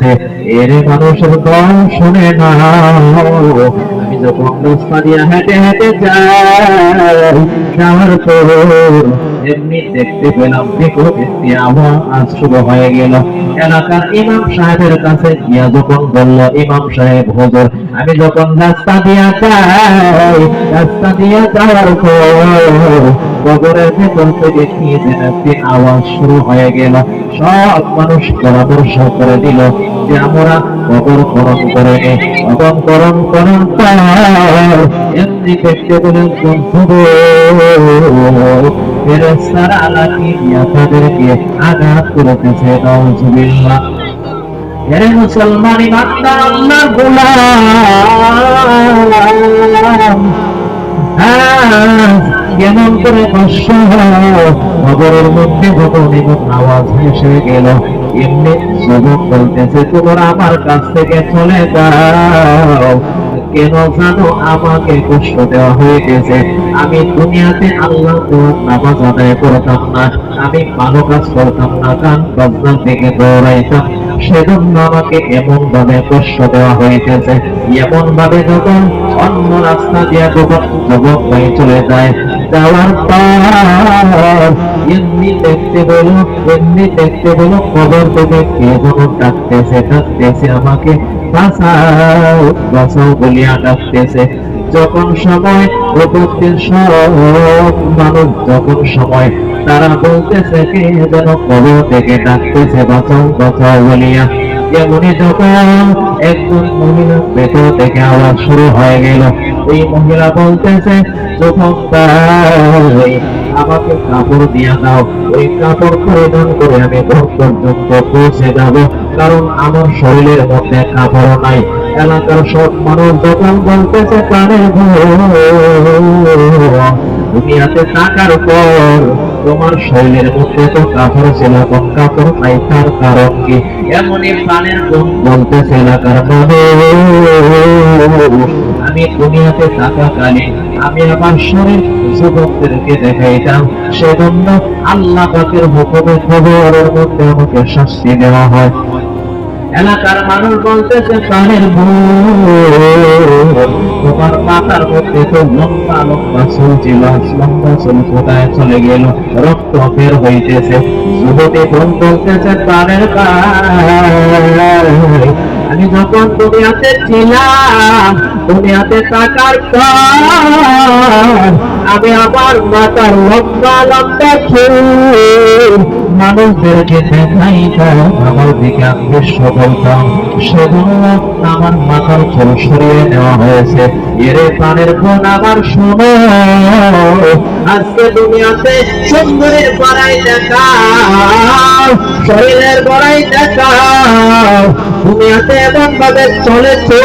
বলতেছে, এরে মানুষের দল শুনে না, আমি যখন রাস্তা দিয়ে হেঁটে হেঁটে যাই, যাওয়ার পর এমনি দেখতে পেলাম বিকট একটি আওয়াজ শুরু হয়ে গেল। এলাকার ইমাম সাহেবের কাছে গিয়া যখন বলল, ইমাম সাহেব হুজুর, আমি যখন রাস্তা দিয়া যাই, রাস্তা দিয়া যাওয়ার পর কবরের ভেতর থেকে কি যেন একটি আওয়াজ শুরু হয়ে গেল। সব মানুষ পরামর্শ করে দিল যে আমরা কবর খনন করে নি, কবর খনন করার পর এমনি দেখতে পেলেন ফেরেশতারা লাঠি দিয়া তাদেরকে আঘাত করতেছে। নাউজুবিল্লাহ। এরে মুসলমান ইমানদার আল্লাহর গোলাম, কেমন করে কষ্ট খবরের মধ্যে যখন এমন আওয়াজ ভেসে গেল, এমনি যুবক বলতেছে, তোমরা আমার কাছ থেকে চলে যাও, কেন জানো আমাকে কষ্ট দেওয়া হয়েছে। আমি দুনিয়াতে আল্লাহ নামাজ আদায় করতাম না, আমি ভালো কাজ করতাম না, গান বাজনা থেকে দৌড়াইতাম, সেজন্য আমাকে এমন ভাবে কষ্ট দেওয়া হয়েছে। এমন ভাবে যখন অন্য রাস্তা দিয়ে যখন যুবক ভাই চলে যায়, যাওয়ার পর এমনি দেখতে বলো খবর থেকে কে যেন ডাকতেছে আমাকে, বাঁচাও বাঁচাও বলিয়া ডাকতেছে। যখন সময় উপস্থিত সব মানুষ, যখন সময় তারা বলতেছে কে যেন কবর থেকে ডাকতেছে, বাঁচাও বাঁচাও বলিয়া, এমনই যখন একজন মহিলা ভেতর থেকে আওয়াজ শুরু হয়ে গেল। এই মহিলা বলতেছে, যখন আমাকে কাপড় দিয়া দাও, ওই কাপড় পরিধান করে আমি ঘর পর্যন্ত পৌঁছে যাব, কারণ আমার শরীরের মধ্যে কাপড় নাই। এলাকার সব মানুষ যখন বলতেছে, কানের দুনিয়াতে থাকার পর তোমার শরীরের মধ্যে তো কাপড় ছিল, এখন কাপড় নাই, তার কারণ কি? এমনই প্রাণের গুণ বলতেছে এলাকার মানুষ, আমি দুনিয়াতে থাকাকালীন আমি আমার শরীর যুবকদেরকে দেখাইতাম, সেজন্য আল্লাহ পাকের হুকুমে খবরের মধ্যে আমাকে শাস্তি দেওয়া হয়। এলাকার মানুষ বলতেছে, প্রাণের তোমার মাথার মধ্যে তো লম্বা লম্বা চুল ছিল, লম্বা চুল কোথায় চলে গেল, রক্ত বের হইতেছে। যুবতী বোন বলতেছে, প্রাণের আমি যখন দুনিয়াতে ছিলাম, দুনিয়াতে থাকার পর আমি আমার মাথার লম্বা লম্বা চুল মানুষদেরকে দেখাইতাম, আমার দিকে আকৃষ্ট করতাম, সেজন্য আমার মাথার চুল সরিয়ে নেওয়া হয়েছে। এরে প্রাণের গুণ আমার শোনো, আজকে দুনিয়াতে সুন্দরের বড়াই দেখাও, শরীরের বড়াই দেখাও, দুনিয়াতে এমন ভাবে চলেছে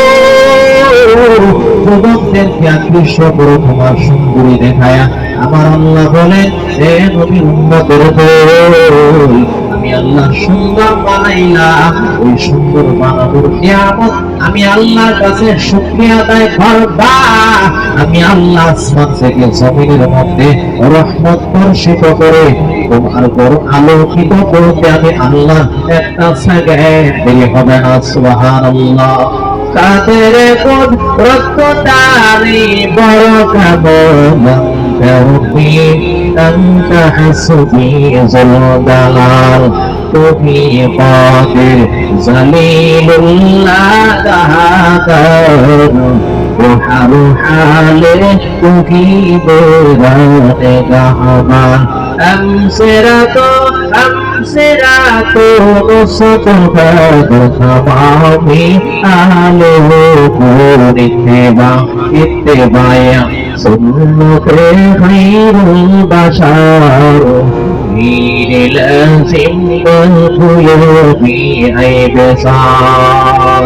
যুবকদেরকে আকৃষ্ট করে তোমার সুন্দরী দেখায়া। আমার আল্লাহ বলেন, এ নবীর উম্মতের দল, আমি আল্লাহ সুন্দর বানাইলাম, ওই সুন্দর বানানোর নিয়ামত আমি আল্লাহর কাছে শুকরিয়া আদায় করবা। আমি আল্লাহ আসমান থেকে জমিনের মধ্যে রহমত বর্ষিত করে তোমার বড় আলোকিত করতে আমি আল্লাহ একটা সেকেন্ড দেরি হবে না। সুবহানাল্লাহ। তাদের কোন রক্তটারি বড় কামনা তেরুপি তন্তা হাসুবি জলদালাল, তুমি পাদের জালিলুল্লাহ তাহাদার, রোহারু হালে তুমি বেরাতে গাহমান, আমসেরাতো নসতভামি আলো ইত্তেবায়া সুন্নতে খায়রুল বাশার, লাযিম বলবি আইবসার।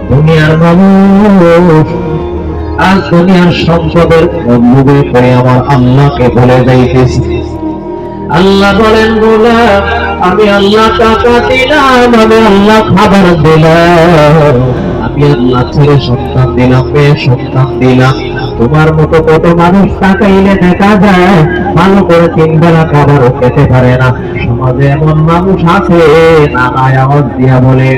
দুনিয়ার মানুষ আজ দুনিয়ার সম্পদের লোভে পড়ে আমার আল্লাহকে ভুলে যাইতেছে। আল্লাহ বলেন, গোলাম আমি আল্লাহ টাকা দিলাম, আমি আল্লাহ খাবার দিলাম, আমি আল্লাহ ছেলে সন্তান দিলাম, মেয়ে সন্তান দিলাম, তোমার মতো কত মানুষ তাকাইলে দেখা যায় ভালো করে 3 বেলা খাবারও খেতে পারে না। সমাজে এমন মানুষ আছে, নানায় আওয়াজ দিয়া বলে,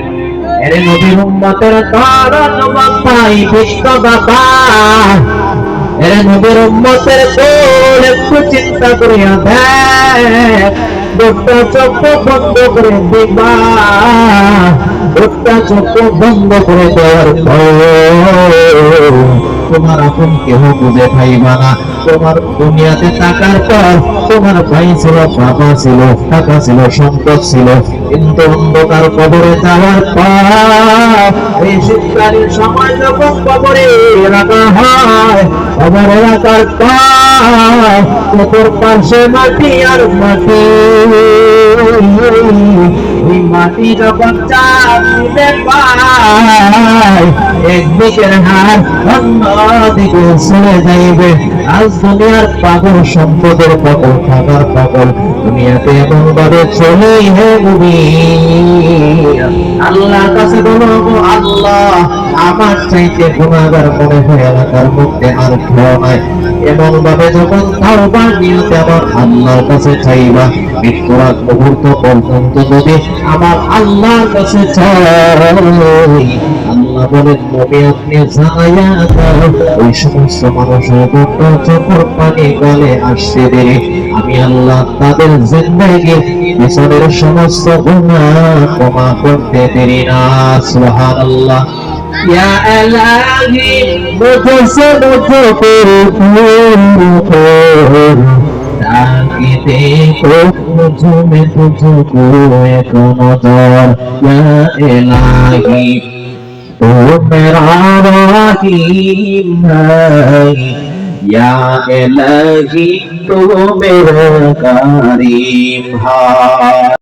এরে নবীর উম্মতের দরদ মাথায় বিষ্ণু বাবা, এরে নবীর উম্মতের দোল একটু চিন্তা করিয়া দেখ, দুটা চোখ বন্ধ করে দিবা, দুটা চোখ বন্ধ করে দেওয়ার পর তোমার আপন কেহ বুঝে পাইবা না। তোমার দুনিয়াতে টাকার পর তোমার ভাই ছিল, বাবা ছিল, টাকা ছিল, সম্পদ ছিল, কিন্তু অন্ধকার কবরে যাওয়ার পর এই শীতকালীন সময় যখন কবরে রাখা হয়, কবরে রাখার পর তোর পাশে মাটি আর মাটি, ওই মাটি যখন চাপিবে পায় একদিকের হার অন্যদিকে চলে যাইবে। আজ দুনিয়ার পাগল, সম্পদের পাগল, থাকার পাগল, দুনিয়াতে এমন ভাবে চলে হে আল্লাহর কাছে বলো, আল্লাহ আমার চাইতে গুনাহগার মনে হয় এলাকার মধ্যে আর কেউ নাই। এমন ভাবে যখন তাওবা নিয়তে আমার আল্লাহর কাছে চাইবা, মৃত্যুর আগ মুহূর্ত পর্যন্ত যদি আমার আল্লাহর কাছে চাই, আল্লাহ বলেন নবী আপনি জানাইয়া দাও ওই সমস্ত মানুষের মতো চোখের পানি গালে আসছে দেরি, আমি আল্লাহ তাদের জিন্দেগির পিছনের সমস্ত গুনাহ ক্ষমা করতে দেরি না। সুবহানাল্লাহ। ইয়া ইলাহি মুঝসে মুঝে তেরে প্রেম ताकि देखो मुझ में तुझको एक नजर, या इलाही तू मेरा रहीम है, या इलाही तू मेरा करीम है।